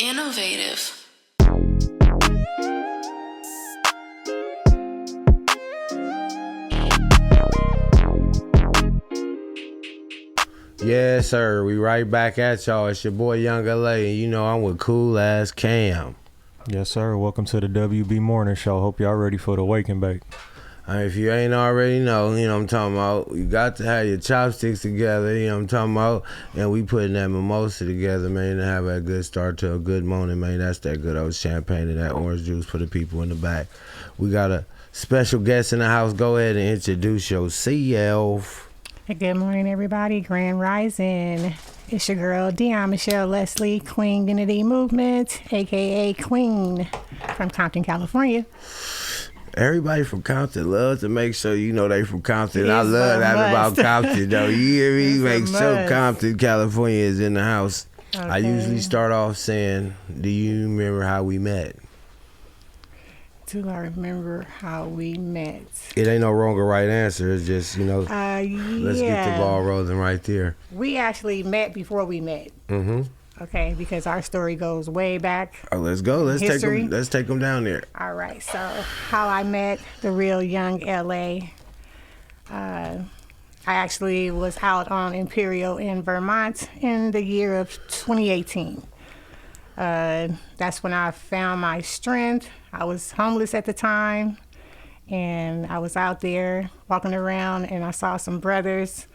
Innovative. Yes, sir. We right back at y'all. It's your boy Young LA, and you know I'm with cool ass Cam. Yes, sir. Welcome to the WB Morning Show. Hope y'all ready for the wake and bake. If you ain't already know, you know what I'm talking about. You got to have your chopsticks together, you know what I'm talking about. And we putting that mimosa together, man, to have a good start to a good morning, man. That's that good old champagne and that orange juice for the people in the back. We got a special guest in the house. Go ahead and introduce yourself. Good morning, everybody. Grand Rising. It's your girl, DIONNE Michelle Leslie, Queen Unity Movement, a.k.a. Queen from Compton, California. Everybody from Compton loves to make sure you know they from Compton. It's I love that must. about Compton, though. You hear me? It's a Make sure must. Compton, California is in the house. Okay. I usually start off saying, do you remember how we met? Do I remember how we met? It ain't no wrong or right answer. It's just, you know, let's get the ball rolling right there. We actually met before we met. Mm-hmm. Okay, because our story goes way back. Oh, let's go. Let's take them down there. All right, so how I met the real Young LA. I actually was out on Imperial in Vermont in the year of 2018. That's when I found my strength. I was homeless at the time, and I was out there walking around, and I saw some brothers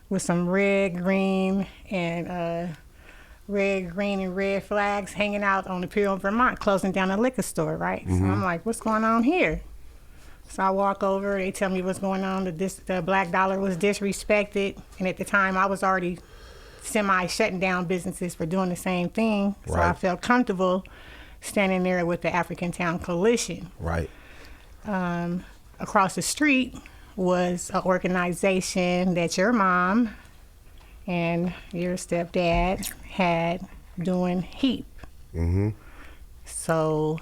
with some red, green, and red flags hanging out on Imperial in Vermont, closing down a liquor store, right? Mm-hmm. So I'm like, what's going on here? So I walk over, they tell me what's going on. The black dollar was disrespected, and at the time I was already semi-shutting down businesses for doing the same thing. So Right. I felt comfortable standing there with the African Town Coalition. Right. Across the street was an organization that your mom and your stepdad had doing HEAP. Mm-hmm. So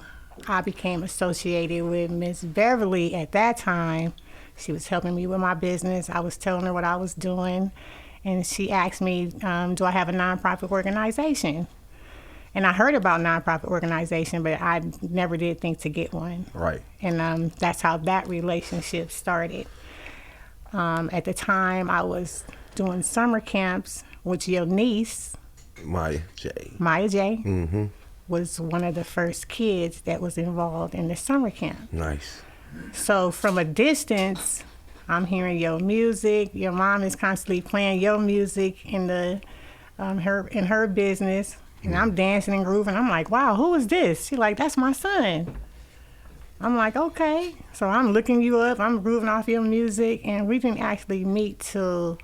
I became associated with Miss Beverly at that time. She was helping me with my business. I was telling her what I was doing. And she asked me, do I have a nonprofit organization? And I heard about nonprofit organization, but I never did think to get one. Right. And that's how that relationship started. At the time, I was doing summer camps with your niece, Maya J. Mm-hmm. Was one of the first kids that was involved in the summer camp. Nice. So from a distance, I'm hearing your music. Your mom is constantly playing your music in the her business, and I'm dancing and grooving. I'm like, wow, who is this? She's like, that's my son. I'm like, okay. So I'm looking you up. I'm grooving off your music, and we didn't actually meet till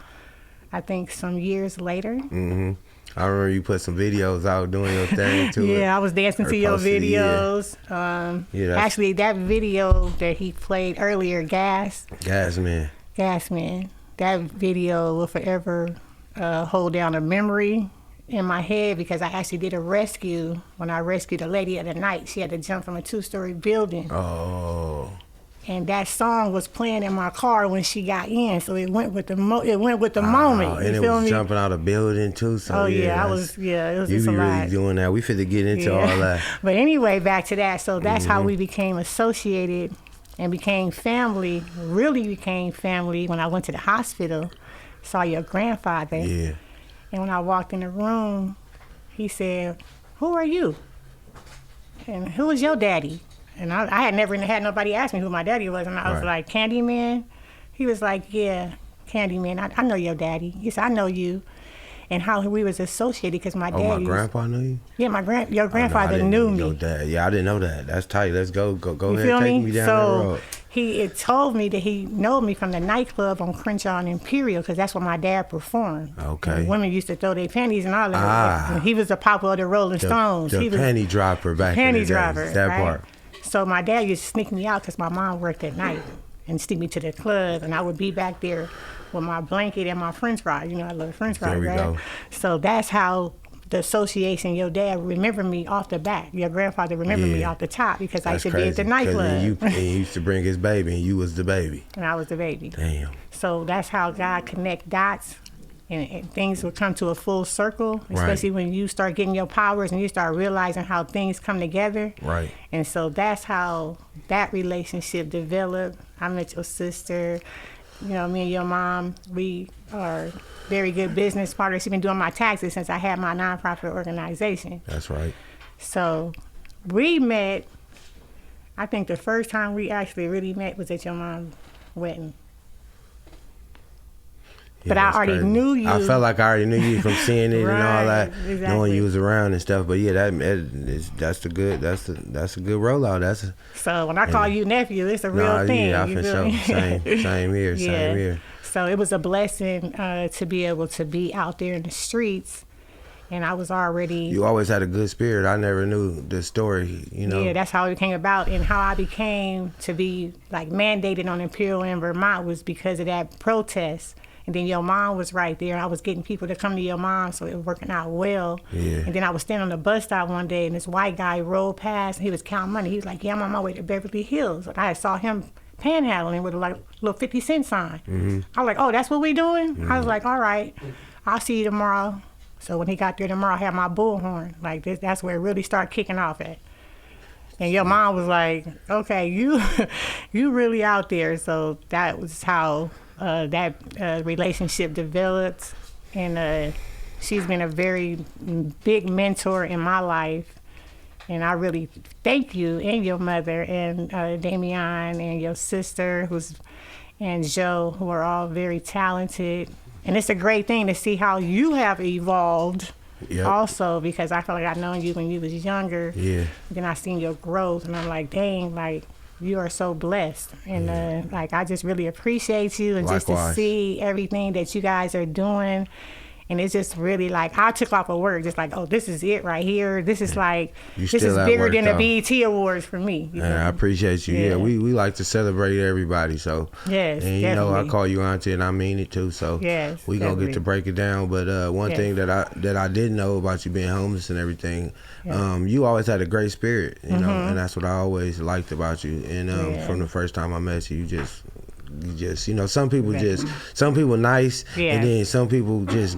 I think some years later. Mm-hmm. I remember you put some videos out doing your thing too. Yeah, I was dancing to your videos. Actually, that video that he played earlier, Gas Man, that video will forever hold down a memory in my head because I actually did a rescue. When I rescued a lady at night, she had to jump from a 2-story building. Oh. And that song was playing in my car when she got in, so it went with the moment. And it was jumping out of building too. So it was you just a be lot. really doing that. We finna get into all that. But anyway, back to that. So that's how we became associated and became family. Really became family when I went to the hospital. Saw your grandfather. Yeah. And when I walked in the room, he said, "Who are you? And who is your daddy?" And I had never had nobody ask me who my daddy was. And I was like, Candyman? He was like, yeah, Candyman. I know your daddy. He said, I know you. And how we was associated because my daddy. Oh, my grandpa knew you? Yeah, your grandfather knew me. Your dad. Yeah, I didn't know that. That's tight. Let's go You ahead feel and take me? me down that road. He told me that he knew me from the nightclub on Crenshaw and Imperial because that's where my dad performed. Okay. And women used to throw their panties and all that. Ah. And he was a popular of the Rolling Stones. The panty dropper back in the day. That right? part. So my dad used to sneak me out because my mom worked at night and sneak me to the club, and I would be back there with my blanket and my French fries. You know, I love French fries, There we right? go. So that's how the association, your dad remembered me off the back. Your grandfather remembered me off the top because I used to be at the nightclub. He used to bring his baby, and you was the baby. And I was the baby. Damn. So that's how God connect dots and things will come to a full circle, especially when you start getting your powers and you start realizing how things come together. Right. And so that's how that relationship developed. I met your sister. You know, me and your mom, we are very good business partners. She's been doing my taxes since I had my nonprofit organization. That's right. So we met, I think the first time we actually really met was at your mom's wedding. Yeah, but I already crazy. knew you. I felt like I already knew you from seeing it and all that, exactly. knowing you was around and stuff. But yeah, that's a good rollout. So when I call you nephew, it's a real thing. Yeah, you for feel sure. me? Same here. Yeah. Same here. So it was a blessing to be able to be out there in the streets, and I was already. You always had a good spirit. I never knew the story. You know. Yeah, that's how it came about, and how I became to be like mandated on Imperial in Vermont was because of that protest. And then your mom was right there. I was getting people to come to your mom, so it was working out well. Yeah. And then I was standing on the bus stop one day, and this white guy rolled past, and he was counting money. He was like, yeah, I'm on my way to Beverly Hills. And I saw him panhandling with a like, little 50-cent sign. Mm-hmm. I was like, oh, that's what we doing? Mm-hmm. I was like, all right, I'll see you tomorrow. So when he got there tomorrow, I had my bullhorn. Like, that's where it really started kicking off at. And your mom was like, okay, you really out there. So that was how that relationship developed. And she's been a very big mentor in my life. And I really thank you and your mother and Damian and your sister and Joe, who are all very talented. And it's a great thing to see how you have evolved. Yep. Also, because I feel like I've known you when you was younger. Yeah. Then I seen your growth, and I'm like, dang, like you are so blessed, and like I just really appreciate you, and Likewise. Just to see everything that you guys are doing. And it's just really like, I took off of work, just like, oh, this is it right here. This is like, this is bigger than the BET Awards for me. I appreciate you. Yeah, we like to celebrate everybody. So, yes, and you know, I call you auntie, and I mean it too. So, yes, we gonna get to break it down. But one thing that I didn't know about you being homeless and everything, you always had a great spirit, you know, and that's what I always liked about you. And from the first time I met you, you just you know, some people nice, and then some people just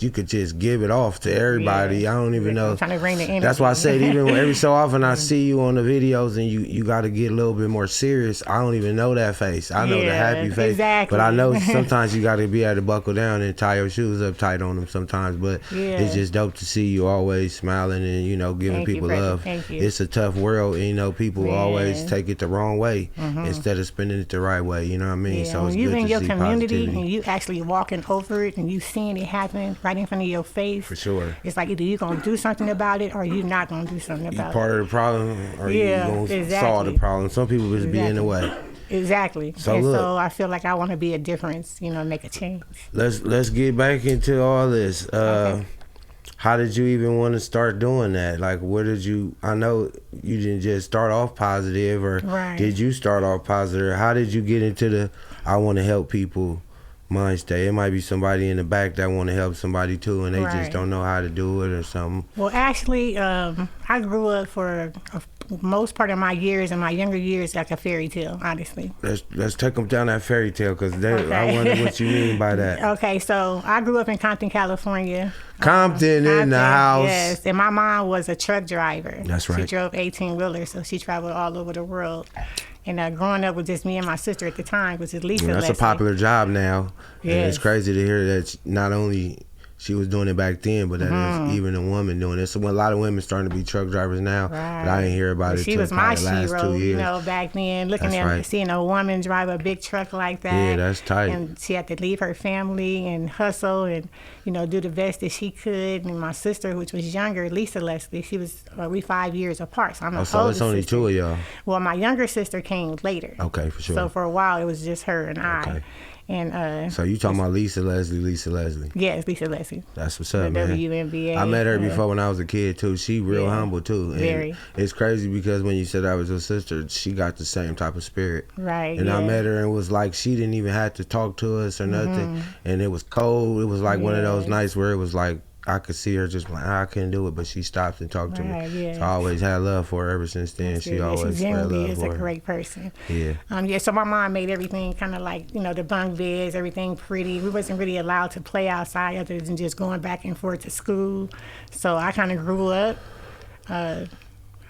you could just give it off to everybody. I don't even know. I'm trying to bring the energy. That's why I said even every so often I see you on the videos and you got to get a little bit more serious. I don't even know that face. I know the happy face, but I know sometimes you got to be able to buckle down and tie your shoes up tight on them sometimes. But it's just dope to see you always smiling and, you know, giving people love. It's a tough world, and, you know, people always take it the wrong way instead of spending it the right way. You know what I mean? Yeah, so it's when you good in to your see community positivity. and you actually walking over it and you seeing it happen right in front of your face. For sure. It's like either you're gonna do something about it or you're not gonna do something about it. You part of the problem or you gonna solve the problem. Some people just be in the way. Exactly. So and look, so I feel like I want to be a difference, you know, make a change. Let's get back into all this. How did you even want to start doing that? Like, where did you, I know you didn't just start off positive, or did you start off positive? How did you get into the, I want to help people mind state? It might be somebody in the back that want to help somebody too, and they just don't know how to do it or something. Well, actually, I grew up for most part of my years, in my younger years, like a fairy tale, honestly. Let's take them down that fairy tale, because I wonder what you mean by that. Okay, so I grew up in Compton, California. Compton in the house. Yes, and my mom was a truck driver. That's right. She drove 18-wheelers, so she traveled all over the world. And growing up with just me and my sister at the time, which is Lisa That's Leslie. a popular job now. Yes. And it's crazy to hear that not only she was doing it back then, but that is even a woman doing it. So a lot of women starting to be truck drivers now, but I didn't hear about it She until was my the last 2 hero, years. you know, back then, looking at seeing a woman drive a big truck like that. Yeah, that's tight. And she had to leave her family and hustle and, you know, do the best that she could. And my sister, which was younger, Lisa Leslie, she was, we 5 years apart, so I'm the so it's only sister. two of y'all. Well, my younger sister came later. Okay, for sure. So for a while, it was just her and I. And so you talking about Lisa Leslie? Yes, Lisa Leslie. That's what's up, the man. WNBA. I met her before when I was a kid too. She real humble too. And very. It's crazy because when you said I was your sister, she got the same type of spirit. Right. And I met her and it was like she didn't even have to talk to us or nothing. And it was cold. It was like one of those nights where it was like I could see her just like, I couldn't do it, but she stopped and talked to me. Yeah. So I always had love for her ever since then. She always She had generally love is for a her. great person. Yeah. So my mom made everything kind of like, the bunk beds, everything pretty. We wasn't really allowed to play outside other than just going back and forth to school. So I kind of grew up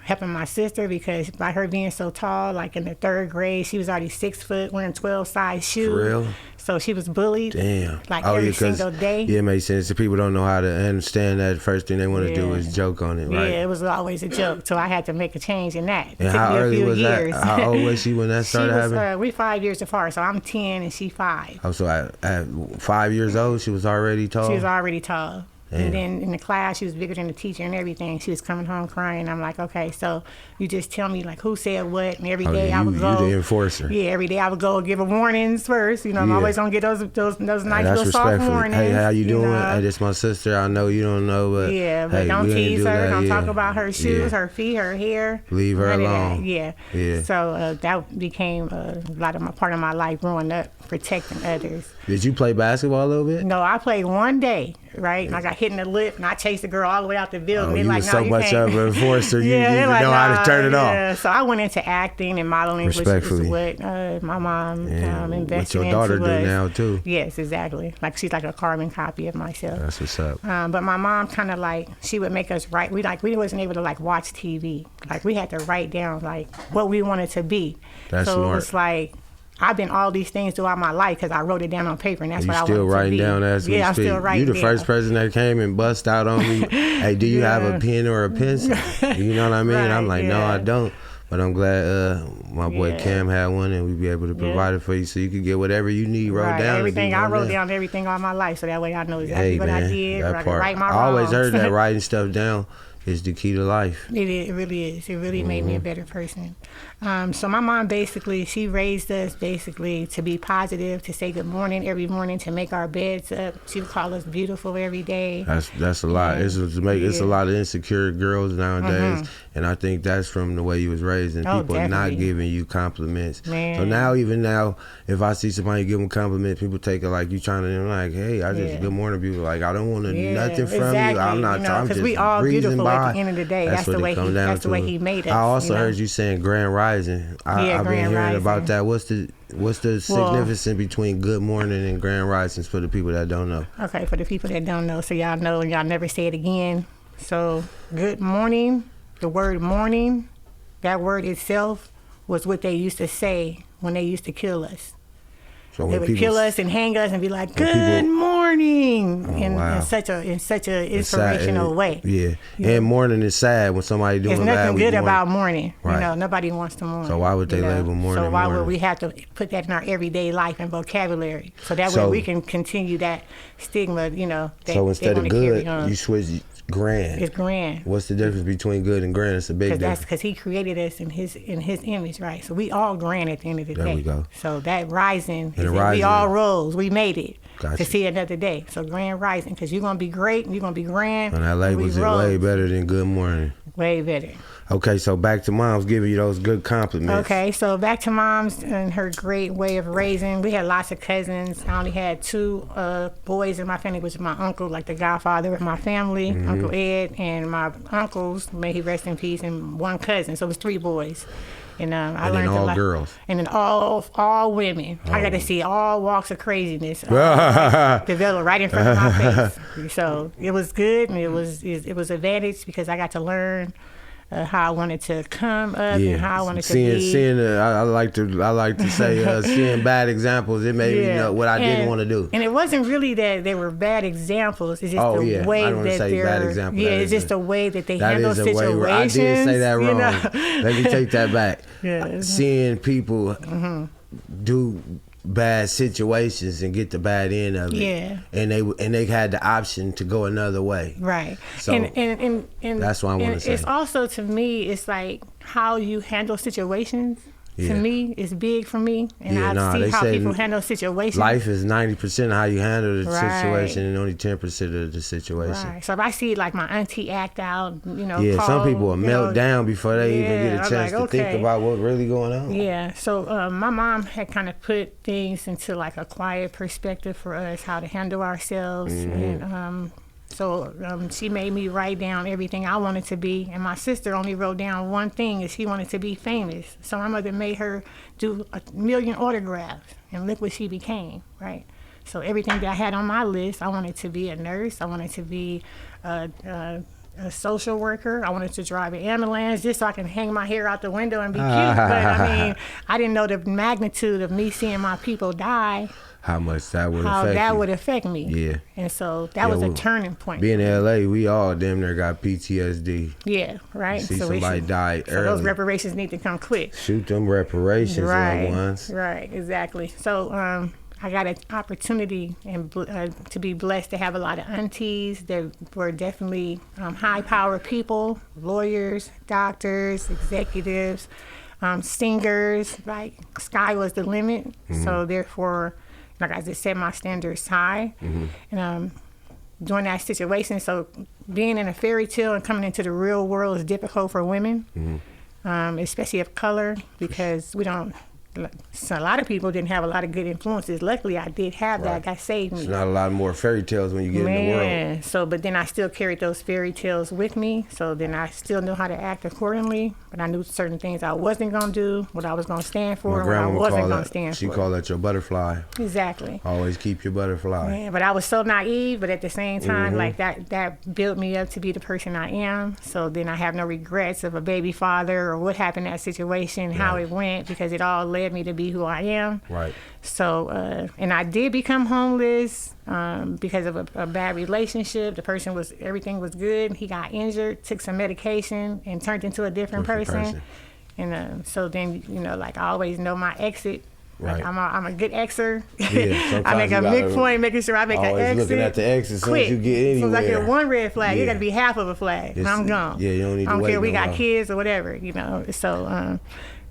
helping my sister because by her being so tall, like in the 3rd grade, she was already 6 foot, wearing 12 size shoes. For real? So she was bullied. Damn. Like every single day. Yeah, it makes sense. If people don't know how to understand that, first thing they want to do is joke on it, right? Yeah, it was always a joke. So I had to make a change in that. And how early was that? How old was she when that started happening? We 5 years apart, so I'm 10 and she 5. Oh, so at 5 years old, she was already tall? She was already tall. Damn. And then in the class, she was bigger than the teacher and everything. She was coming home crying. I'm like, okay, so you just tell me like who said what, and every day I would go. You the enforcer. Yeah, every day I would go give her warnings first. I'm always gonna get those nice little soft warnings. Hey, how you doing? Hey, this my sister. I know you don't know, but but hey, don't tease her. Don't talk Yeah. about her shoes, her feet, her hair. Leave her None of alone. that. Yeah. Yeah. So that became a lot of part of my life growing up, protecting others. Did you play basketball a little bit? No, I played one day, right? And I got hit in the lip, and I chased the girl all the way out the building. Oh, They you like, was no, so you much can't. of an enforcer, you didn't they're like, know how to turn it yeah. off. So I went into acting and modeling, which is Respectfully. what my mom invested what your into daughter do us. now, too. Yes, exactly. Like she's like a carbon copy of myself. That's what's up. But my mom kind of like, she would make us write. We wasn't able to like watch TV. Like we had to write down like what we wanted to be. That's so smart. it was like, I've been all these things throughout my life because I wrote it down on paper, and that's what I wanted to be. You still writing down as we speak? I'm still writing. You the first person that came and bust out on me. Hey, do you have a pen or a pencil? You know what I mean? Right, I'm like, no, I don't. But I'm glad my boy Cam had one, and we'd be able to provide it for you, so you could get whatever you need wrote down. Everything I wrote down, everything all my life, so that way I know exactly what I did. That I can part. write my I always wrongs. heard that writing stuff down is the key to life. It really is. It really made me a better person. So my mom basically, she raised us basically to be positive, to say good morning every morning, to make our beds up. She would call us beautiful every day. That's a lot. It's a lot of insecure girls nowadays, and I think that's from the way you was raised and people definitely. not giving you compliments. Man. So even now, if I see somebody give them compliments, people take it like you trying to like, hey, I just good morning, people. Like I don't want nothing from exactly. you. I'm not. I'm because just we all breezing beautiful by. at the end of the day. That's the what way it come down to. he made us. I also heard you saying Grand Rising. I've been hearing Rising. about that. What's the significance between Good Morning and Grand Risings for the people that don't know? Okay, for the people that don't know, so y'all know and y'all never say it again. So good morning, the word morning, that word itself was what they used to say when they used to kill us. So They would kill us and hang us and be like, "Good morning," in such a inspirational way. Yeah. And morning is sad when somebody doing There's bad. nothing good about morning. Right. Nobody wants to mourn. So why would they label morning? So why morning? would we have to put that in our everyday life and vocabulary? So that way we can continue that stigma. That so instead they of carry good, on. you switch grand. It's grand. What's the difference between good and grand? It's a big difference. Because he created us in his image, right? So we all grand at the end of the day. There we go. So that rising, And we all rose. We made it Gotcha. to see another day. So grand rising, because you're gonna be great and you're gonna be grand. And that label's we way rose. better than good morning. Way better. Okay, so back to mom's giving you those good compliments. Okay, so back to mom's and her great way of raising. We had lots of cousins. I only had 2 boys in my family, which is my uncle, like the godfather of my family, Uncle Ed, and my uncles, may he rest in peace, and 1 cousin. So it was 3 boys. And I learned all a lot. girls. And then all women. I got to see all walks of craziness develop right in front of my face. So it was good, and it was advantage because I got to learn how I wanted to come up and how I wanted to be. I like to say seeing bad examples. It made me know what I didn't want to do. And it wasn't really that they were bad examples. It's just the way I don't that say they're. bad example. Yeah, That it's is just the way that they that handle is a situations. way where I did say that wrong. Let me take that back. Yeah. Seeing people do bad situations and get the bad end of it. Yeah. And they had the option to go another way. Right. So and that's what I want to say. It's also, to me, it's like how you handle situations. Yeah. To me, it's big for me, and I see they how say people handle situations. Life is 90% how you handle the Right. situation and only 10% of the situation. Right. So if I see like my auntie act out, Yeah, call, some people will melt down before they even get a I'm chance like, to think okay. about what's really going on. Yeah, so my mom had kind of put things into like a quiet perspective for us, how to handle ourselves. And So she made me write down everything I wanted to be. And my sister only wrote down one thing, is she wanted to be famous. So my mother made her do 1 million autographs. And look what she became, right? So everything that I had on my list, I wanted to be a nurse. I wanted to be a social worker. I wanted to drive an ambulance just so I can hang my hair out the window and be cute. But I mean, I didn't know the magnitude of me seeing my people die. How much that would affect that you. would affect me. Yeah. And so that was a turning point. Being in LA, we all damn near got PTSD. Yeah, right. See somebody die so early. those reparations need to come quick. Shoot them reparations, right, loved ones. Right, exactly. So I got an opportunity and to be blessed to have a lot of aunties that were definitely high-powered people, lawyers, doctors, executives, singers. Like, sky was the limit. Mm-hmm. So therefore, like I just set my standards high. Mm-hmm. And during that situation, so being in a fairy tale and coming into the real world is difficult for women, especially of color, because we don't. So a lot of people didn't have a lot of good influences. Luckily, I did have that. That saved me. There's not a lot more fairy tales when you get in the world. So, but then I still carried those fairy tales with me. So then I still knew how to act accordingly. But I knew certain things I wasn't going to do, what I was going to stand for, and what I wasn't going to stand for. She called that your butterfly. Exactly. Always keep your butterfly. Yeah, but I was so naive, but at the same time, like that built me up to be the person I am. So then I have no regrets of a baby father or what happened in that situation, how it went, because it all led me to be who I am. Right. So, and I did become homeless because of a bad relationship. The person everything was good. He got injured, took some medication, and turned into a different person. And so then, like I always know my exit. Like I'm a good exer. Yeah, I make a big point making sure I make an exit. Always looking at the exit as soon as you get anywhere. As soon as I get one red flag, you got to be half of a flag, and I'm gone. Yeah, you don't need to wait. I don't care. We got long. kids or whatever, So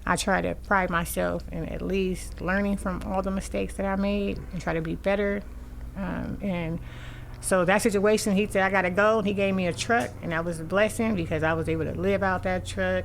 I try to pride myself in at least learning from all the mistakes that I made and try to be better. And so that situation, he said, I got to go. And he gave me a truck, and that was a blessing because I was able to live out that truck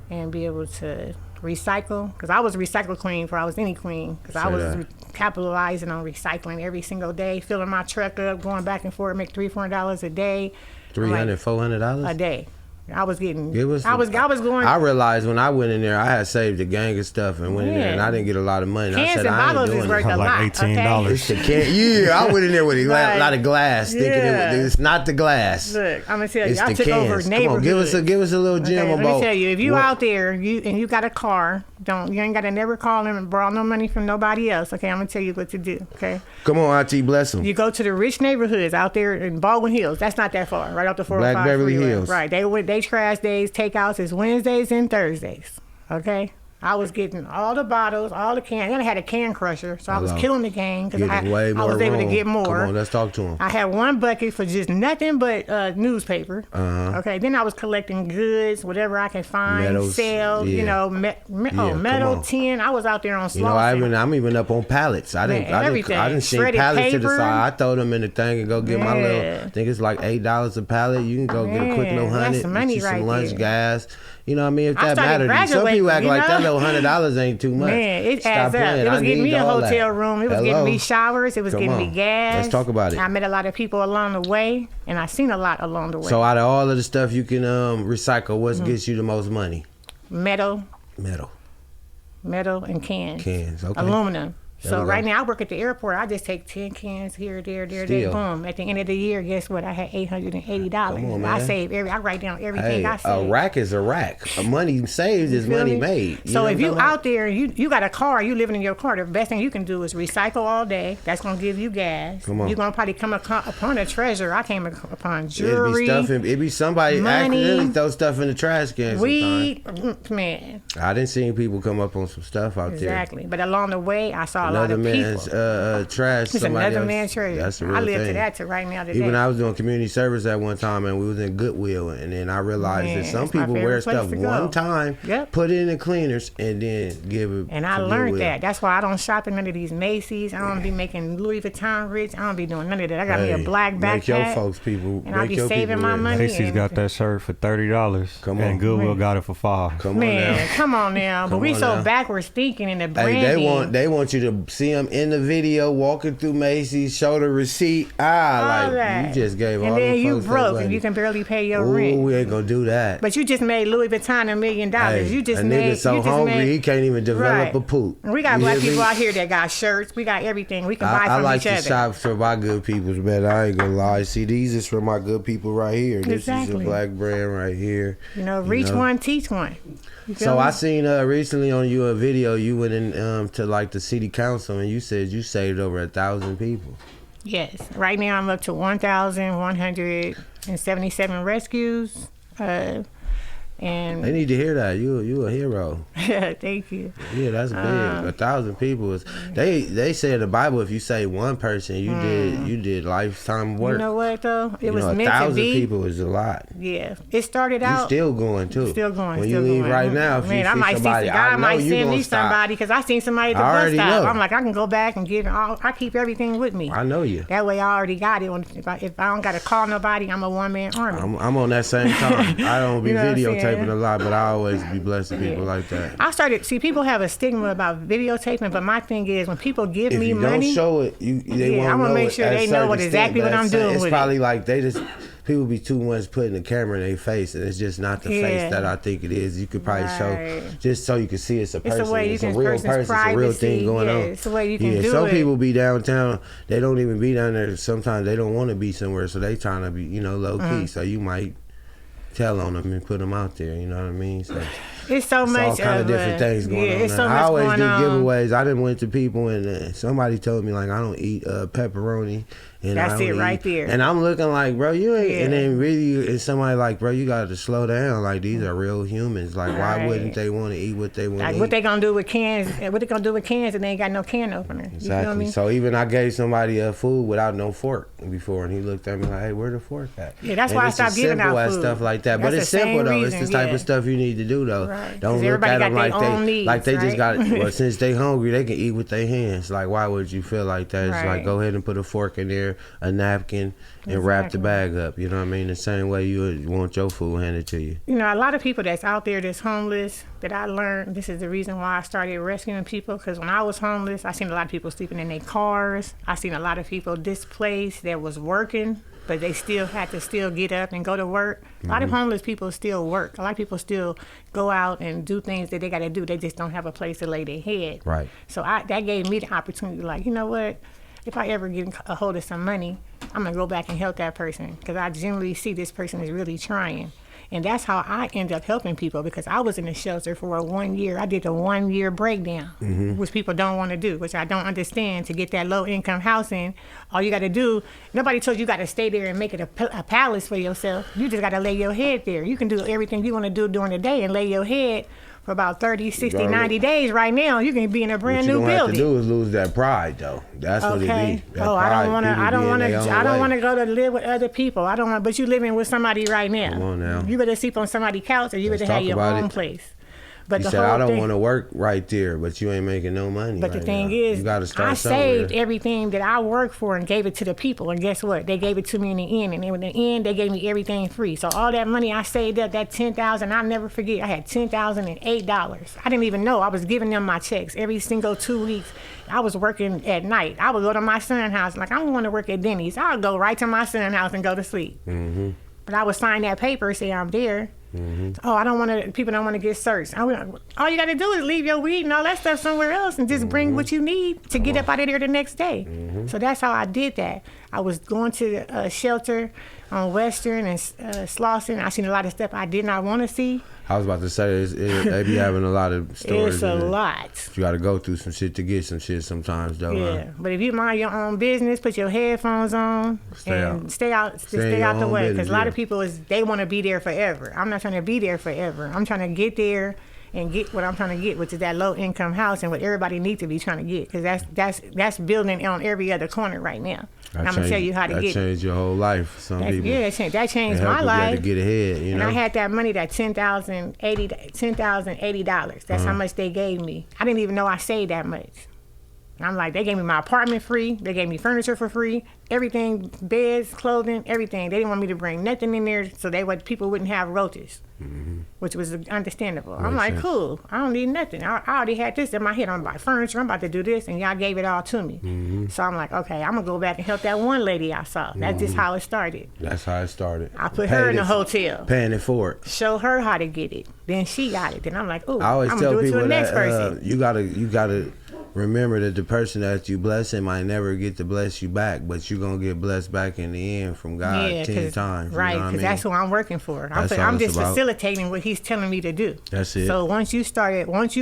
and be able to recycle. Because I was a recycle queen before I was any queen. Because I was capitalizing on recycling every single day, filling my truck up, going back and forth, make $300-400 a day. $300-400 a day. I was getting. I was going. I realized when I went in there, I had saved a gang of stuff and went in there, and I didn't get a lot of money. Cans I said, and bottles is worth a lot. $18. I went in there with a lot of glass, thinking it's not the glass. Look, I'm gonna tell you, I took over neighborhoods. Come on, give us a little gem about. Let me tell you, if you out there and you got a car, you ain't gotta never call them and borrow no money from nobody else. Okay, I'm gonna tell you what to do. Okay. Come on, Auntie, bless them. You go to the rich neighborhoods out there in Baldwin Hills. That's not that far, right off the 405 Black Beverly freeway. Hills. Right. They trash days. Takeouts is Wednesdays and Thursdays. Okay. I was getting all the bottles, all the cans. Then I had a can crusher, so I was killing the gang because I was able to get more. Come on, let's talk to him. I had one bucket for just nothing but newspaper. Okay, then I was collecting goods, whatever I can find, sell. Metal, tin. I was out there on slaughter. I'm even up on pallets. I didn't see pallets to the side. I throw them in the thing and go get my little. I think it's like $8 a pallet. You can go get a quick little $100. That's money right some lunch there. Gas. You know what I mean? If that matters, some people act like that little $100 ain't too much. Man, it adds up. It was getting me a hotel room. It was getting me showers. It was getting me gas. Let's talk about it. I met a lot of people along the way, and I seen a lot along the way. So out of all of the stuff you can recycle, what gets you the most money? Metal and cans. Okay. Aluminum. So right now I work at the airport. I just take 10 cans here, there, boom. At the end of the year, guess what? I had $880. Come on, man. I write down everything I save. A rack is a rack. Money saved is money made. So if you out there, you got a car, you living in your car, the best thing you can do is recycle all day. That's gonna give you gas. Come on. You're gonna probably come upon a treasure. I came upon jewelry. It be somebody accidentally throw stuff in the trash can. Weed, man. I didn't see people come up on some stuff out there. Exactly, but along the way, I saw another a lot of man's trash. It's another man's trash. That's a real I live thing. to that to right now today. Even I was doing community service at one time, and we was in Goodwill, and then I realized that some people wear stuff one time, put it in the cleaners, and then give it. And I learned that. That's why I don't shop in none of these Macy's. I don't be making Louis Vuitton rich. I don't be doing none of that. I got me a black backpack. Make your folks people. And I be saving my money. Macy's got that shirt for $30. Come on. And Goodwill got it for $5. Come on now. Come on now. But we so backwards thinking in the branding. Hey, they want you to to see him in the video walking through Macy's, show the receipt. All Like that. you just gave all And them then you folks that broke money. and you can barely pay your Ooh, rent. we ain't gonna do that. But you just made Louis Vuitton $1 million. Hey, You just a made. nigga so you just hungry made, he can't even develop Right. a poop. And we got You black hear people me? out here that got shirts. We got everything. We can buy I from like each to other. shop for my good peoples, man. I ain't gonna lie. See, these is for my good people right here. This is Exactly. a black brand right here. Reach one, teach one. You feel So me? I seen recently on you a video. You went in to like the city council and you said you saved over 1,000 people. Yes. Right now I'm up to 1,177 rescues. And They need to hear that. You a hero. thank you. Yeah, that's big. 1,000 people is. They say in the Bible if you save one person, you did lifetime work. You know what though? It was a meant to 1,000 be. people is a lot. Yeah. It started You out. still going too. Still going. When still you leave going. right now, if Man, you I see might somebody, see. I God know might you send gonna me stop. somebody because I seen somebody at the I bus already stop. know. I'm like, I can go back and give. I keep everything with me. I know you. That way, I already got it. If I don't got to call nobody, I'm a one-man army. I'm on that same time. I don't be You know what I'm videotaping saying? a lot, but I always be blessing people like that. I started see people have a stigma about videotaping, but my thing is when people give If me you money, don't show it, they Yeah, won't I'm gonna know make it sure at a they know certain what exactly extent, what I'm but doing it's with probably it. like they just people be too much putting the camera in their face, and it's just not the Yeah. face that I think it is. You could probably show Right. just so you can see it's a person. It's a way you it's a can real person's person. It's a real privacy. thing going Yeah, on. it's a way you can yeah, do some it. people be downtown. They don't even be down there. Sometimes they don't want to be somewhere, so they trying to be low key. So you might tell on them and put them out there. You know what I mean? So. it's so It's much all kind of different things going on. It's now. so much I always going do on. giveaways. I done went to people and somebody told me like I don't eat pepperoni. And That's I don't it right there. And I'm looking like, bro, you ain't. Yeah. And then really, and somebody like, bro, you got to slow down. Like these are real humans. Like why Right. wouldn't they want to eat what they want to Like eat? what they gonna do with cans? What they gonna do with cans and they ain't got no can opener? You feel Exactly. me? So even I gave somebody food without no fork before, and he looked at me like, "Hey, where the fork at?" Yeah, that's And why I it's stopped as giving simple out as food. stuff like that. But That's it's the simple same though. reason, It's the type yeah. of stuff you need to do though. Right. Don't 'Cause look everybody at got them like their own they needs, like they just right? got. Well, since they hungry, they can eat with their hands. Like why would you feel like that? It's like Right. go ahead and put a fork in there, a napkin, and wrap the bag up. You know what I mean? The same way you would want your food handed to you. You know, a lot of people that's out there that's homeless, that I learned, this is the reason why I started rescuing people, because when I was homeless, I seen a lot of people sleeping in their cars. I seen a lot of people displaced that was working, but they still had to still get up and go to work. A lot of homeless people still work. A lot of people still go out and do things that they got to do. They just don't have a place to lay their head. Right. So that gave me the opportunity, like, you know what? If I ever get a hold of some money, I'm going to go back and help that person, because I generally see this person is really trying. And that's how I end up helping people, because I was in the shelter for 1 year. I did a 1 year breakdown, which people don't want to do, which I don't understand. To get that low income housing, all you got to do, nobody told you got to stay there and make it a palace for yourself. You just got to lay your head there. You can do everything you want to do during the day and lay your head for about 30, 60, 90 days right now. You can be in a brand new What you don't building. have to do is lose that pride, though. That's what it Okay. be. That Oh, I pride, don't want to. people I don't be in want their to. own I don't way. want to go to live with other people. I don't want. But you living with somebody right now. Come on now. You better sleep on somebody's couch, or you Let's better have talk your about own it. place. But You the said whole I don't thing, want to work right there, but you ain't making no money. But the right thing now. is, you got to start I somewhere. saved everything that I worked for and gave it to the people. And guess what? They gave it to me in the end. And in the end, they gave me everything free. So all that money I saved up, that $10,000, I'll never forget. I had $10,008. I didn't even know. I was giving them my checks every single 2 weeks. I was working at night. I would go to my son's house. Like, I don't want to work at Denny's. I'll go right to my son's house and go to sleep. Mm-hmm. But I would sign that paper, say I'm there. Oh, I don't want to. People don't want to get searched. All you got to do is leave your weed and all that stuff somewhere else, and just bring what you need to get up out of there the next day. So that's how I did that. I was going to a shelter on Western and Slauson. I seen a lot of stuff I did not want to see. I was about to say, they be having a lot of stories. It's a in it. lot. You got to go through some shit to get some shit sometimes, though. Yeah, but if you mind your own business, put your headphones on Stay and out. stay out in your the own way. business, Because a lot yeah. of people they want to be there forever. I'm not trying to be there forever. I'm trying to get there and get what I'm trying to get, which is that low income house and what everybody needs to be trying to get. Because that's building on every other corner right now. And I'm gonna tell you how to that get it. changed your whole life. Some people. Yeah, that changed It helped my if you life. had to get ahead, you And know. I had that money, that $10,080. That's how much they gave me. I didn't even know I saved that much. And I'm like, they gave me my apartment free. They gave me furniture for free. Everything, beds, clothing, everything. They didn't want me to bring nothing in there so people wouldn't have roaches, which was understandable. I'm like, cool. I don't need nothing. I already had this in my head. I'm about furniture. I'm about to do this. And y'all gave it all to me. So I'm like, okay, I'm going to go back and help that one lady I saw. That's just how it started. That's how it started. I put her in a hotel. Paying it forward. Show her how to get it. Then she got it. Then I'm like, ooh, I always I'm tell going to do it people to the next that person. you gotta remember that the person that you blessing might never get to bless you back, but you're gonna get blessed back in the end from God 10 times. Right, because that's who I'm working for. I'm just facilitating what he's telling me to do. That's it. So once you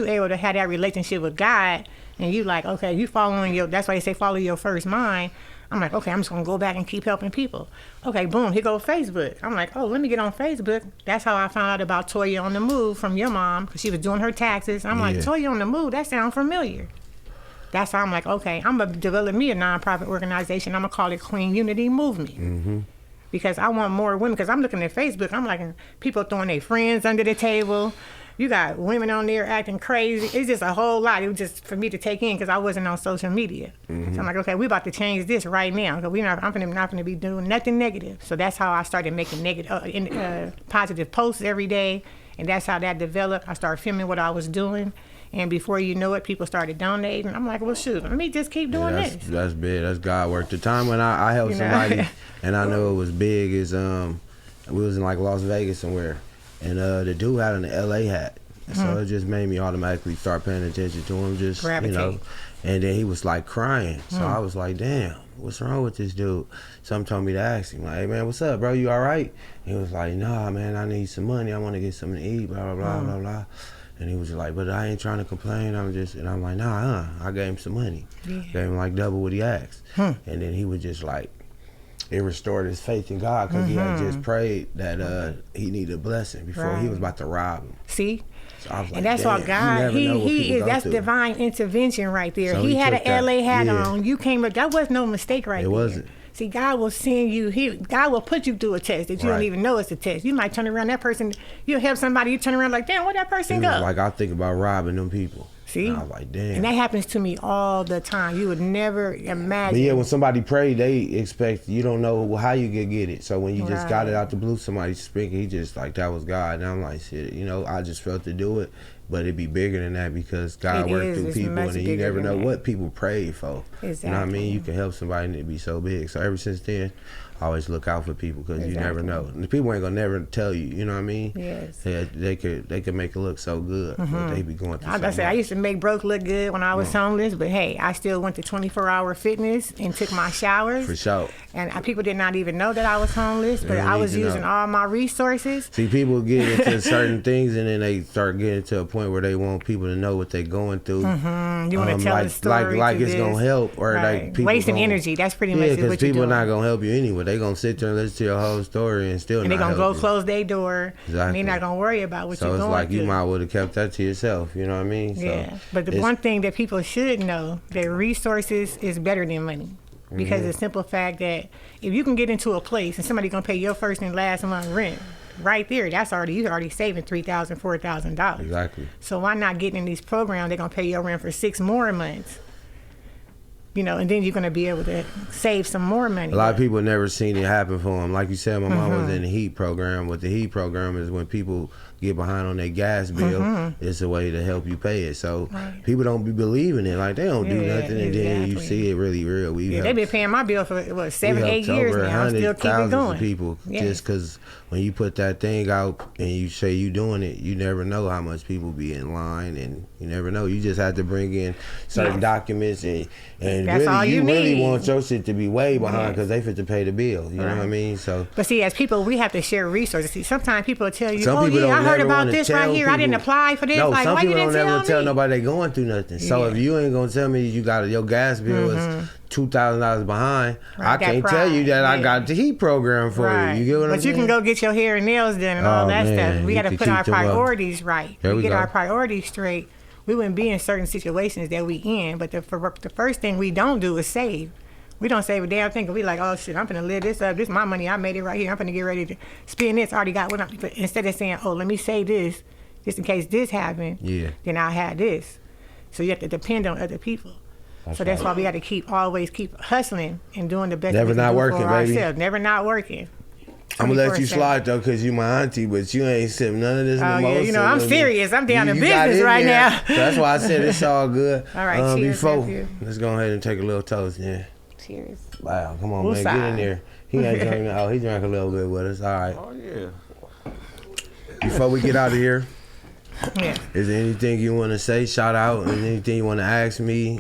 able to have that relationship with God, and you like, okay, you following that's why they say follow your first mind. I'm like, okay, I'm just going to go back and keep helping people. Okay, boom, here go Facebook. I'm like, oh, let me get on Facebook. That's how I found out about Toya on the Move from your mom, because she was doing her taxes. I'm like, Toya on the Move, that sounds familiar. That's how I'm like, okay, I'm going to develop me a nonprofit organization. I'm going to call it Queen Unity Movement. Because I want more women, because I'm looking at Facebook, I'm like, people throwing their friends under the table. You got women on there acting crazy. It's just a whole lot. It was just for me to take in because I wasn't on social media. So I'm like, okay, we about to change this right now. I'm not going to be doing nothing negative. So that's how I started making positive posts every day. And that's how that developed. I started filming what I was doing. And before you know it, people started donating. I'm like, well, shoot, let me just keep doing this. That's big. That's God work. The time when I helped somebody and I know it was big is we was in like Las Vegas somewhere. And the dude had an LA hat. So it just made me automatically start paying attention to him, just, Gravitate. you know. And then he was like crying. So I was like, damn, what's wrong with this dude? Something told me to ask him, like, hey, man, what's up, bro? You all right? He was like, nah, man, I need some money. I want to get something to eat, blah, blah, blah, blah, blah. And he was just like, but I ain't trying to complain. And I'm like, nah, I gave him some money. Yeah. Gave him like double what he asked. And then he was just like, it restored his faith in God because he had just prayed that he needed a blessing before he was about to rob him. See? So I was like, and that's all God. That's divine intervention right there. So he had an LA hat on. You came up. That was no mistake right there. It wasn't. See, God will send you. God will put you through a test that you don't even know it's a test. You might turn around that person. You'll help somebody. You turn around like, damn, where'd that person go? Like I think about robbing them people. See? And I was like, damn. And that happens to me all the time. You would never imagine. But yeah, when somebody pray, they expect, you don't know how you can get it. So when you just got it out the blue, somebody speaking, he just like, that was God. And I'm like, shit, you know, I just felt to do it. But it'd be bigger than that because God worked through people and you never know what people prayed for. Exactly. You know what I mean? You can help somebody and it'd be so big. So ever since then, I always look out for people because you never know. And the people ain't gonna never tell you. You know what I mean? Yes. They could make it look so good, but they be going through. I used to make broke look good when I was homeless, but hey, I still went to 24-hour fitness and took my showers. For sure. And people did not even know that I was homeless, but I was using all my resources. See, people get into certain things and then they start getting to a point where they want people to know what they're going through. You want to tell the story, like it's gonna help, or like people wasting energy. That's pretty much what you're doing. because people not gonna help you anyway. They gonna sit there and listen to your whole story and still. And not they gonna help go you. close their door. Exactly. And they're not gonna worry about what you're going through. So it's like you might would have kept that to yourself. You know what I mean? Yeah. But the one thing that people should know, that resources is better than money. Because the simple fact that if you can get into a place and somebody gonna pay your first and last month rent, right there, you're already saving $3,000, $4,000. Exactly. So why not get in these programs? They're gonna pay your rent for 6 more months. You know, and then you're gonna be able to save some more money. A lot of people never seen it happen for them. Like you said, my mom was in the HEAT program. What the HEAT program is when people get behind on their gas bill, it's a way to help you pay it. So people don't be believing it. Like they don't do nothing, and then you see it really real. They've been paying my bill for 7-8 years now. Still keep it going. People just because when you put that thing out and you say you doing it, you never know how much people be in line, and you never know. You just have to bring in certain documents and that's really you really need. Want your shit to be way behind because they fit to pay the bill. You know what I mean? So, but see, as people, we have to share resources. See, sometimes people will tell you, some people I heard about wanna this tell right here. people. I didn't apply for this. No, like, some why people you didn't don't never tell me? nobody they going through nothing. So if you ain't gonna tell me you got your gas bill is $2,000 behind, I can't tell you that I got the HEAT program for you. You get what I'm saying? But you can go get your hair and nails done and all that stuff. We got to put our priorities right. We get our priorities straight. We wouldn't be in certain situations that we in. But the first thing we don't do is save. We don't save a damn thing. We like, oh shit, I'm finna live this up. This is my money. I made it right here. I'm finna get ready to spend this. I already got what I'm. But instead of saying, oh, let me save this, just in case this happened. Then I'll have this. So you have to depend on other people. So that's why we got to always keep hustling and doing the best. Never we can not do working, for baby. ourselves. Never not working. I'm gonna let you 24/7. slide though, cause you my auntie, but you ain't sipping none of this Oh mimosa. yeah, you know I'm with me. serious. I'm down in You got business in right there. now. So that's why I said it's all good. All right, cheers, Before, nephew. let's go ahead and take a little toast, yeah. Cheers. Wow, come on, Woosah. man, get in there. He ain't drinking. Oh, he drank a little bit with us. All right. Oh yeah. Before we get out of here, Yeah. is there anything you want to say? Shout out, and anything you want to ask me?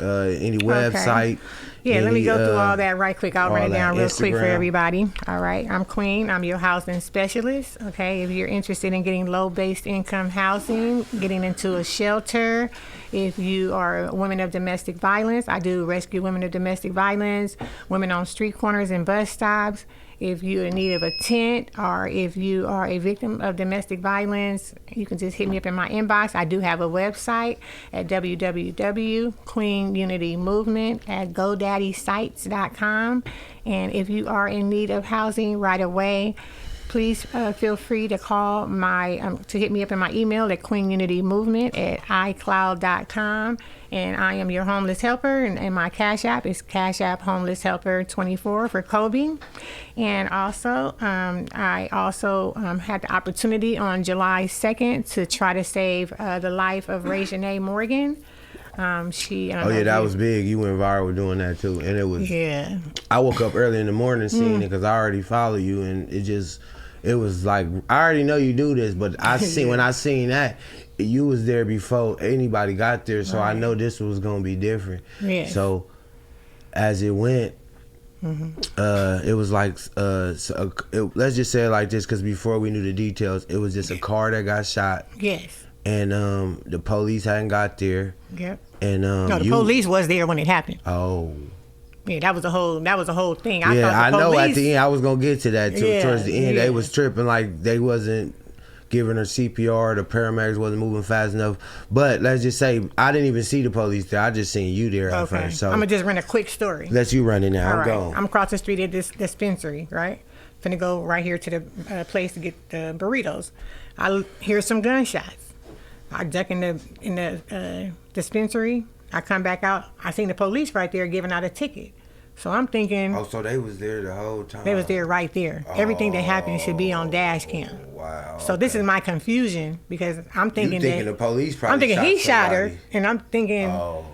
Any website? Yeah, let me any, go through all that right quick. I'll all write it that down real quick for Instagram. everybody. All right, I'm Queen. I'm your housing specialist. Okay, if you're interested in getting low-based income housing, getting into a shelter, if you are a woman of domestic violence, I do rescue women of domestic violence, women on street corners and bus stops. If you're in need of a tent or if you are a victim of domestic violence, you can just hit me up in my inbox. I do have a website at www.queenunitymovement@godaddysite.com. And if you are in need of housing right away, please feel free to call to hit me up in my email at queenunitymovement@icloud.com. And I am your homeless helper, and my Cash App is Cash App Homeless Helper 24 for Kobe. And also, I also had the opportunity on July 2nd to try to save the life of Reginae Morgan. That was big. You went viral doing that too, and it was. Yeah. I woke up early in the morning seeing it because I already follow you, and it was like I already know you do this, but when I seen that. You was there before anybody got there, so I know this was gonna be different. Yeah. So as it went, it was like let's just say it like this, because before we knew the details, it was just a car that got shot. Yes. And the police hadn't got there. Yep. And No, the police was there when it happened. Oh. Yeah, that was a whole thing. I thought the know police, at the end I was gonna get to that too. Yeah, Towards the end, yeah. they was tripping like they wasn't giving her CPR. The paramedics wasn't moving fast enough. But let's just say I didn't even see the police there. I just seen you there at first. So I'm gonna just run a quick story. Let you run it now. All I'm right. going. I'm across the street at this dispensary, right? Finna go right here to the place to get the burritos. I hear some gunshots. I duck in the dispensary. I come back out. I seen the police right there giving out a ticket. So I'm thinking Oh, so they was there the whole time. they was there right there. Everything that happened should be on dash cam. Wow. So this is my confusion because I'm thinking You thinking that the police probably I'm thinking he shot her, somebody. and I'm thinking, Oh.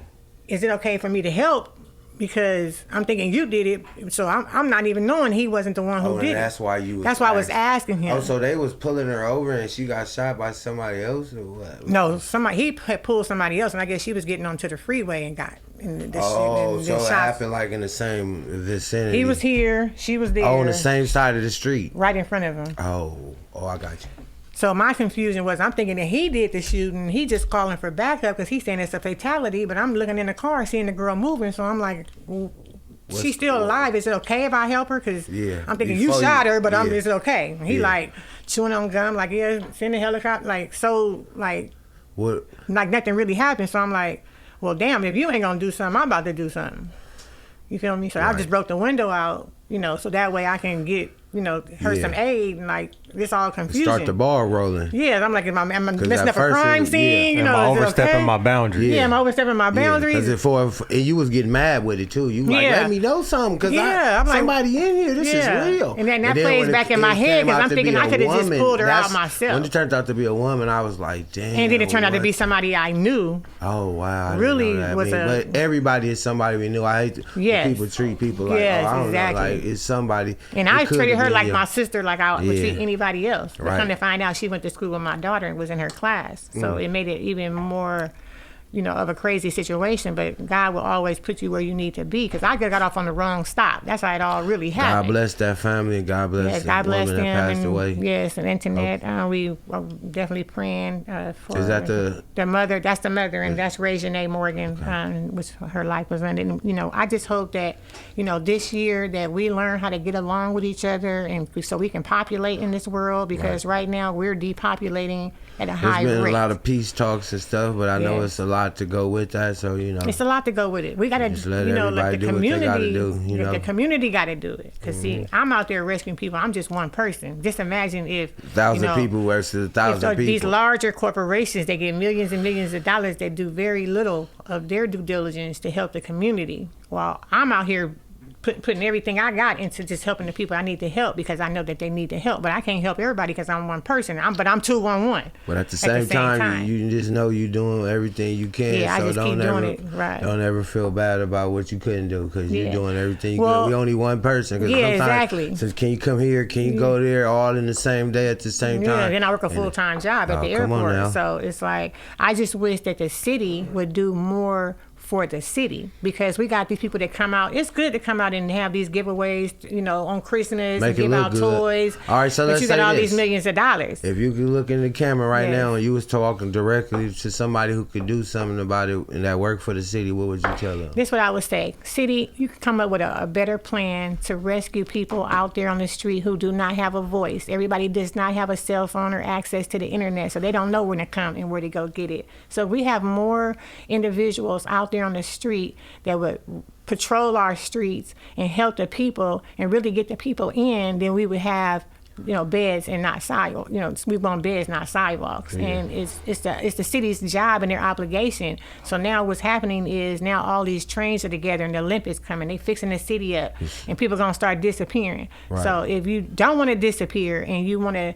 is it okay for me to help? Because I'm thinking you did it, so I'm not even knowing he wasn't the one who Oh, did and it. that's why you was That's why I was asking him. Oh, so they was pulling her over and she got shot by somebody else or what? No, he had pulled somebody else, and I guess she was getting onto the freeway and got in the Oh, and so it shots. happened like in the same vicinity. He was here, she was there. Oh, on the same side of the street. right in front of him. Oh, I got you. So my confusion was, I'm thinking that he did the shooting. He just calling for backup because he's saying it's a fatality. But I'm looking in the car, seeing the girl moving. So I'm like, well, she's still alive. Is it okay if I help her? Because Yeah, I'm thinking before you shot you- her, but yeah. is it okay? And he Yeah. like chewing on gum, like, yeah, send a helicopter, like, so like What? nothing really happened. So I'm like, well, damn, if you ain't gonna do something, I'm about to do something. You feel me? So I Right. just broke the window out, so that way I can get, her Yeah. some aid, and like this all confusion. Start the ball rolling. Yeah, I'm like, am I messing at up a first it crime was- scene? yeah. Am I is it overstepping okay? my boundaries? Yeah, am I overstepping my boundaries? Because and you was getting mad with it too. You like, Yeah. let me know something, because Yeah, I'm like- somebody in here. This Yeah. is real. And then that when plays back in my head, came 'cause out I'm to thinking be I a coulda just woman, pulled her out that's- myself. When it turned out to be a woman, I was like, damn. And then it turned out to what? be somebody I knew. Oh wow! I didn't Really know that. was a- but everybody is somebody we knew. I hate when Yes. people treat people like, Yes, I don't exactly. know, like it's somebody. And It I could treated have her been like you. my sister, like I would Yeah. treat anybody else. But Right. come to find out, she went to school with my daughter and was in her class. So it made it even more, of a crazy situation. But God will always put you where you need to be. Because I got off on the wrong stop. That's how it all really happened. God bless that family, and God bless Yes, the God bless woman them. that passed and away. Yes, and internet. We are definitely praying for. Is that the mother? That's the mother, and that's Reginae Morgan, which her life was under. And, I just hope that this year that we learn how to get along with each other, and so we can populate in this world. Because right now we're depopulating at a high There's been rate. a lot of peace talks and stuff, but I know Yes. it's a lot lot to go with that. So it's a lot to go with it. We gotta, just let like everybody the do what they gotta community, do, the community gotta do it. Cause see, I'm out there rescuing people. I'm just one person. Just imagine if 1,000 people versus 1,000 people. These larger corporations, they get millions and millions of dollars that do very little of their due diligence to help the community. While I'm out here putting everything I got into just helping the people I need to help because I know that they need the help. But I can't help everybody because I'm one person. But I'm 211. But at the same time, you just know you're doing everything you can. Yeah, so I just keep doing it. Right. Don't ever feel bad about what you couldn't do because you're doing everything you could. We only one person. Cause exactly. Says, can you come here? Can you go there? All in the same day at the same time. Yeah, then I work a full-time job at the airport. So it's like, I just wish that the city would do more for the city because we got these people that come out. It's good to come out and have these giveaways, on Christmas and give out toys. All right, so let's say you got all these millions of dollars. If you could look in the camera right now and you was talking directly to somebody who could do something about it and that work for the city, what would you tell them? This is what I would say. City, you could come up with a better plan to rescue people out there on the street who do not have a voice. Everybody does not have a cell phone or access to the internet, so they don't know where to come and where to go get it. So we have more individuals out there on the street that would patrol our streets and help the people and really get the people in, then we would have beds and not sidewalks. We want beds, not sidewalks. Yeah. And it's the city's job and their obligation. So now what's happening is now all these trains are together and the Olympics coming. They fixing the city up and people are gonna start disappearing. Right. So if you don't want to disappear and you want to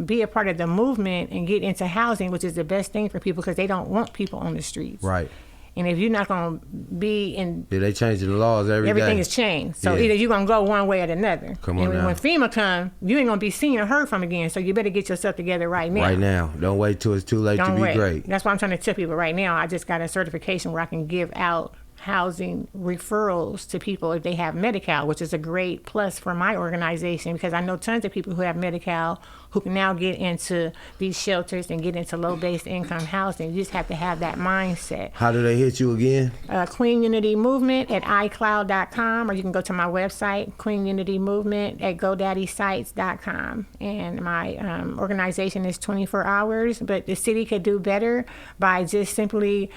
be a part of the movement and get into housing, which is the best thing for people because they don't want people on the streets. Right. And if you're not going to be in... Yeah, they changing the laws every day. Everything is changed. So either you're going to go one way or another. Come on now. When FEMA come, you ain't going to be seen or heard from again. So you better get yourself together right now. Right now. Don't wait till it's too late to be great. That's why I'm trying to tell people right now. I just got a certification where I can give out housing referrals to people if they have Medi-Cal, which is a great plus for my organization because I know tons of people who have Medi-Cal who can now get into these shelters and get into low-based income housing. You just have to have that mindset. How do they hit you again? Queen Unity Movement at iCloud.com, or you can go to my website, Queen Unity Movement at GoDaddySites.com. And my organization is 24 hours, but the city could do better by just simply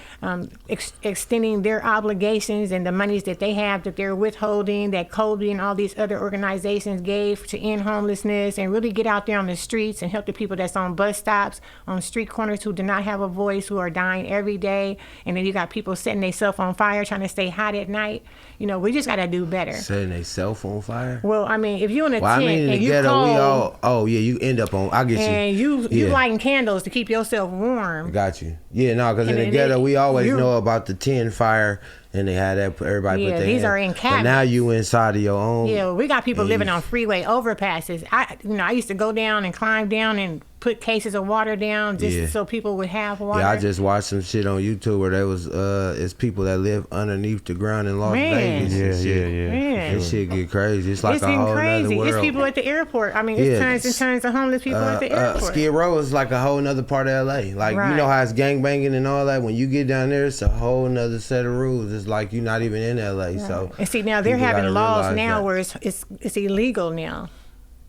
extending their obligations and the monies that they have that they're withholding, that Kobe and all these other organizations gave to end homelessness, and really get out there on the streets and help the people that's on bus stops, on street corners who do not have a voice, who are dying every day. And then you got people setting themselves on fire, trying to stay hot at night. We just got to do better. Setting themselves on fire? Well, I mean, if you're in a tent and you cold, you end up on, I get you. And you lighting candles to keep yourself warm. Got you. Yeah, no, because in the ghetto, we always know about the 10 fire. And they had that, everybody put their these are in cabins. But now you inside of your own. Yeah, we got people living on freeway overpasses. I used to go down and climb down and put cases of water down just so people would have water. Yeah, I just watched some shit on YouTube where there was it's people that live underneath the ground in Las Vegas. Yeah. That shit get crazy. It's like a whole crazy. Other world. It's people at the airport. I mean, it's tons and tons of homeless people at the airport. Skid Row is like a whole nother part of LA. Like you know how it's gangbanging and all that. When you get down there, it's a whole nother set of rules. It's like you're not even in LA. Right. So and see now they're having laws now where it's illegal now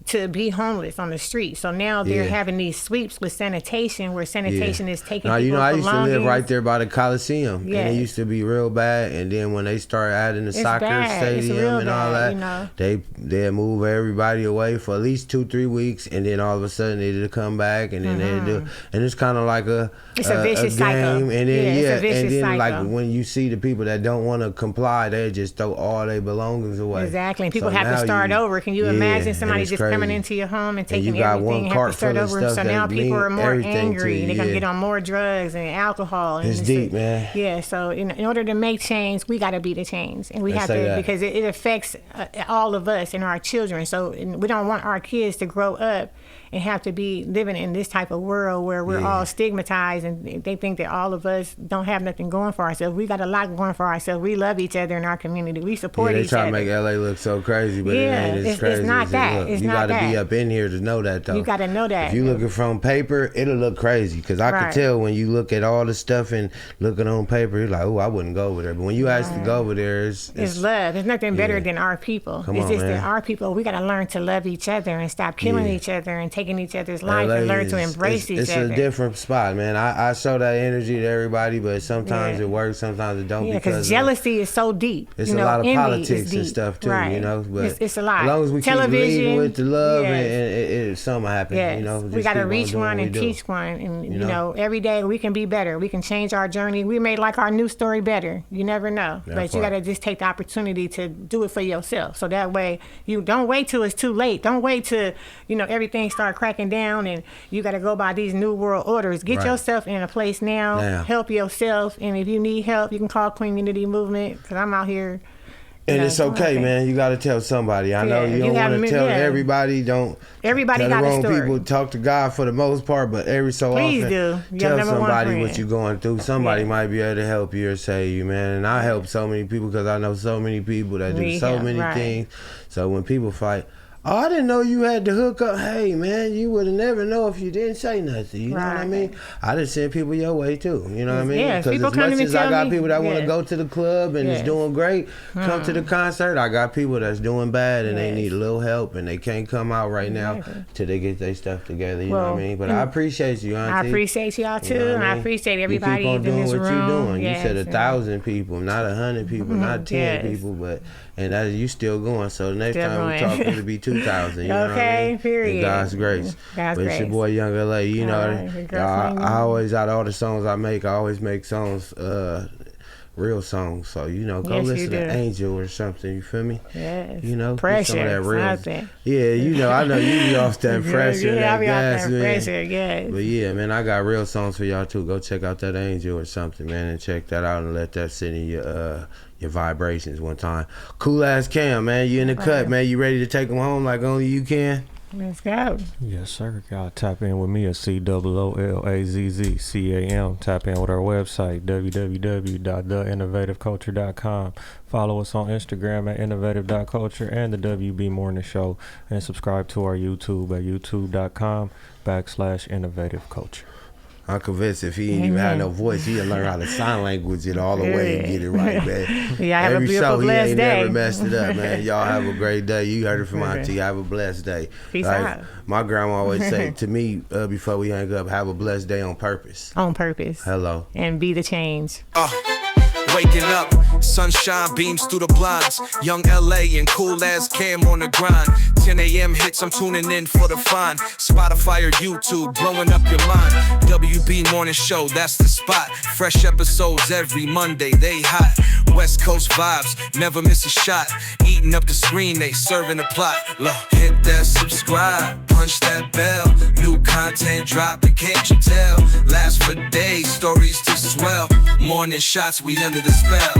to be homeless on the street. So now they're having these sweeps with sanitation where sanitation is taking people's belongings. I used to live right there by the Coliseum. And it used to be real bad. And then when they started adding the soccer stadium and all that, they'd move everybody away for at least 2-3 weeks. And then all of a sudden they'd come back and then they'd do. And it's kind of like a vicious game. cycle. And then, it's a vicious cycle. Like when you see the people that don't want to comply, they just throw all their belongings away. Exactly. And people have to start over. Can you imagine somebody just coming into your home and taking everything and have to start over? So now people are more angry. They're going to get on more drugs and alcohol. And it's deep, man. Yeah, so in order to make change, we got to be the change. And we have to, because it affects all of us and our children. So we don't want our kids to grow up and have to be living in this type of world where we're all stigmatized and they think that all of us don't have nothing going for ourselves. We got a lot going for ourselves. We love each other in our community. We support each other. They try to make LA look so crazy, but it ain't as crazy. It's not that. You got to be up in here to know that, though. You got to know that. If you looking from paper, it'll look crazy. Because I can tell when you look at all the stuff and looking on paper, you're like, oh, I wouldn't go over there. But when you actually go over there, it's love. There's nothing better than our people. It's just that our people, we got to learn to love each other and stop killing each other and take taking each other's life and learn to embrace each other. It's a different spot, man. I show that energy to everybody, but sometimes it works, sometimes it don't. Yeah, because jealousy is so deep. It's a lot of politics and stuff too, you know. But it's a lot. As long as we keep leading with the love, and something happens, yes. you know. We got to reach one and teach one, and you know, every day we can be better. We can change our journey. We may like our new story better. You never know, but you got to just take the opportunity to do it for yourself. So that way, you don't wait till it's too late. Don't wait till everything start cracking down, and you got to go by these new world orders. Get yourself in a place now. Help yourself, and if you need help, you can call Community Movement, because I'm out here. And it's okay, man. You got to tell somebody. I know you don't want to tell everybody. Everybody got a story. People talk to God for the most part, but every so often, tell somebody what you're going through. Somebody might be able to help you or save you, man. And I help so many people because I know so many people that do so many things. So when people fight, oh, I didn't know you had to hook up. Hey, man, you would have never know if you didn't say nothing. You know what I mean? I just send people your way, too. You know what I mean? Yeah, because as much as I got people that want to go to the club and is doing great, come to the concert, I got people that's doing bad and they need a little help and they can't come out right now till they get their stuff together. You know what I mean? But I appreciate you, Auntie. I appreciate y'all, too. And I appreciate everybody in this room. You keep on doing what you're doing. You said 1,000 people, not 100 people, not 10 people, but... And that you still going. So the next time we talk, it'll be 2,000. You know what I mean? Period. In God's grace. God's grace. It's your boy Young LA. You know, I always, out of all the songs I always make songs, real songs. So, go listen to Angel or something. You feel me? Yes. Pressure. Some of that real. Something. Yeah, I know you be off that pressure. I be gas, off that pressure, yes. But yeah, man, I got real songs for y'all too. Go check out that Angel or something, man, and check that out and let that sit in your vibrations one time. Cool ass Cam, man. You in the cut, man. You ready to take them home like only you can? Let's go. Yes, sir. Y'all tap in with me at COOLAZZCAM. Tap in with our website, www.theinnovativeculture.com. Follow us on Instagram at innovative.culture and the WB Morning Show. And subscribe to our YouTube at youtube.com/innovativeculture. I'm convinced if he ain't even had no voice, he'll learn how to sign language it all the way and get it right, man. Have Every a beautiful, show, he blessed ain't day. never messed it up, man. Y'all have a great day. You heard it from Auntie. Have a blessed day. Peace out. My grandma always say to me before we hang up, have a blessed day on purpose. On purpose. Hello. And be the change. Waking up, sunshine beams through the blinds. Young LA and cool ass Cam on the grind. 10 a.m. hits, I'm tuning in for the fine. Spotify or YouTube, blowing up your mind. WB Morning Show, that's the spot. Fresh episodes every Monday, they hot. West Coast vibes, never miss a shot. Eating up the screen, they serving the plot. Look, hit that subscribe, punch that bell. New content dropping, can't you tell? Last for days, stories to swell. Morning shots, we under the spell.